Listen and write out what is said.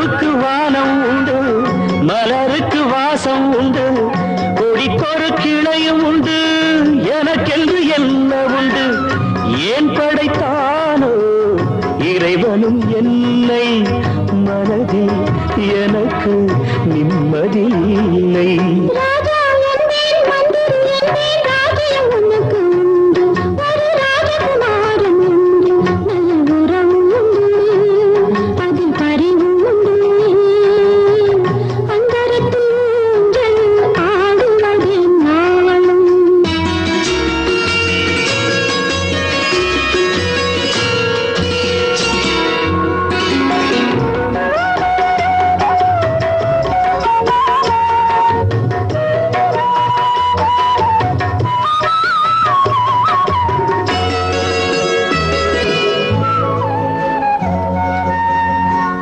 நிலவுக்கு வானம் உண்டு, மலருக்கு வாசம் உண்டு, கொடிக்கொரு கிளையும் உண்டு, எனக்கென்று என்ன உண்டு? ஏன் படைத்தானோ இறைவனும் என்னை? மனதில் எனக்கு நிம்மதி இல்லை.